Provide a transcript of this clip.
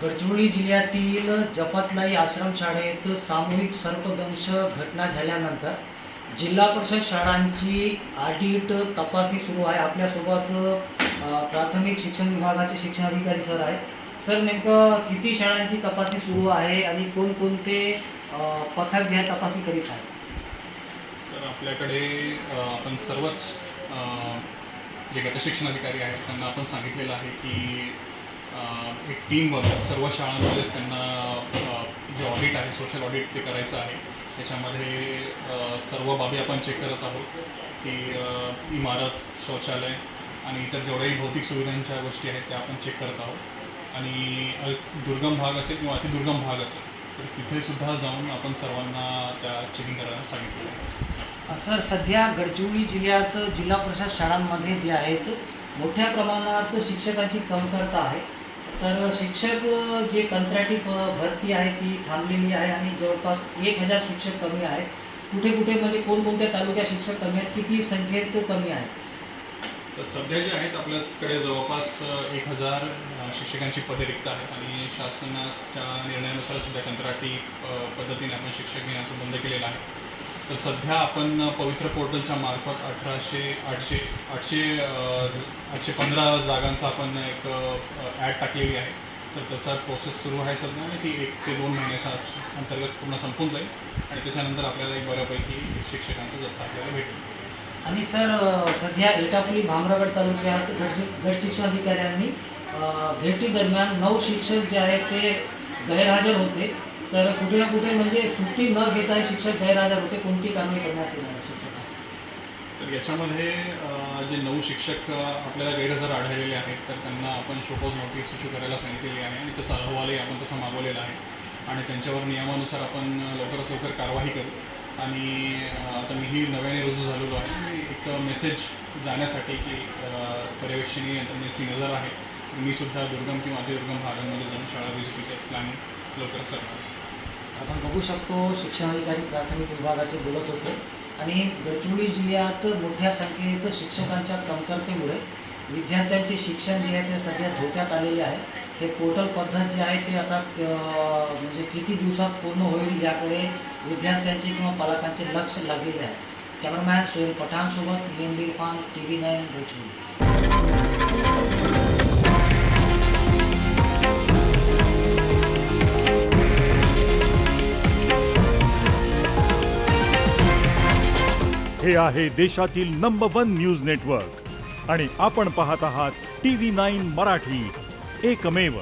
गडचिरोली जिल्ह्यातील जपतलाई आश्रमशाळेत सामूहिक सर्पदंश घटना झाल्यानंतर जिल्हा परिषद शाळांची ऑडिट तपासणी सुरू आहे। आपल्यासोबत प्राथमिक शिक्षण विभागाचे शिक्षणाधिकारी सर आहेत। सर, नेमकं किती शाळांची तपासणी सुरू आहे आणि कोणकोणते पथक या तपासणी करीत आहे? तर आपल्याकडे आपण सर्वच जे गट शिक्षणाधिकारी आहेत त्यांना आपण सांगितलेलं आहे की एक टीम बनवून सर्व शाळांमध्येच त्यांना जे ऑडिट आहे, सोशल ऑडिट ते करायचं आहे। त्याच्यामध्ये सर्व बाबी आपण चेक करत आहोत की इमारत, शौचालय आणि इतर जेवढ्याही भौतिक सुविधांच्या गोष्टी आहेत त्या आपण चेक करत आहोत। आणि दुर्गम भाग असेल किंवा अतिदुर्गम भाग असेल तर तिथेसुद्धा जाऊन आपण सर्वांना त्या चेकिंग करायला सांगितलेलं आहे। सर, सध्या गडचिरोली जिल्ह्यात जिल्हा परिषद शाळांमध्ये जे आहेत मोठ्या प्रमाणात शिक्षकांची कमतरता आहे। तर शिक्षक जे कंत्राटी भरती आहे ती थांबलेली आहे आणि जवळपास 1000 शिक्षक कमी आहेत। कुठे कुठे म्हणजे कोणकोणत्या तालुक्यात शिक्षक कमी आहेत, किती संख्येत कमी आहेत? तर सध्या जे आहेत आपल्याकडे जवळपास 1000 शिक्षकांची पदे रिक्त आहेत आणि शासनाच्या निर्णयानुसार सध्या कंत्राटी पद्धतीने आपण शिक्षक घेण्याचं बंद केलेलं आहे। तर सध्या आपण पवित्र पोर्टलच्या मार्फत 815 जागांचा आपण एक ॲड टाकलेली आहे। तर त्याचा प्रोसेस सुरू आहे सध्या आणि ती 1 ते 2 महिन्याच्या अंतर्गत पूर्ण संपून जाईल आणि त्याच्यानंतर आपल्याला एक बऱ्यापैकी शिक्षकांचा जत्था आपल्याला भेटेल। आणि सर, सध्या एटापल्ली भामरागड तालुक्यात गट शिक्षणाधिकाऱ्यांनी भेटीदरम्यान 9 शिक्षक जे आहेत ते गैरहजर होते। तर कुठे ना कुठे म्हणजे सुट्टी न घेता शिक्षक गैरहजर होते, कोणती कारवाई करण्यात येणार शिक्षक? तर याच्यामध्ये जे 9 शिक्षक आपल्याला गैरहजर आढळलेले आहेत तर त्यांना आपण शोकॉज नोटीस इश्यू करायला सांगितलेली आहे आणि त्याचा अहवालही आपण तसा मागवलेला आहे आणि त्यांच्यावर नियमानुसार आपण लवकरात लवकर कारवाई करू। आणि आता मीही नव्याने रुजू झालेलो आहे आणि एक मेसेज जाण्यासाठी की पर्यवेक्षणी यंत्रणेची नजर आहे। मीसुद्धा दुर्गम किंवा अतिदुर्गम भागांमध्ये जाऊन शाळा व्हिजिटीचं प्लॅनिंग लवकरच करणार आहे। आपण बघू शकतो शिक्षणाधिकारी प्राथमिक विभागाचे बोलत होते। आणि गडचिरोली जिल्ह्यात मोठ्या संख्येत शिक्षकांच्या कमतरतेमुळे विद्यार्थ्यांचे शिक्षण जे आहे ते सध्या धोक्यात आलेले आहे। हे पोर्टल पद्धत जे आहे ते आता म्हणजे किती दिवसात पूर्ण होईल याकडे विद्यार्थ्यांचे किंवा पालकांचे लक्ष लागलेले आहे। कॅमेरामॅन सोहेल पठाणसोबत मेहंदी इरफान, TV9 गडचिरोली। हे आहे देशातील नंबर 1 न्यूज नेटवर्क आणि आपण पाहत आहात TV9 मराठी, एकमेव।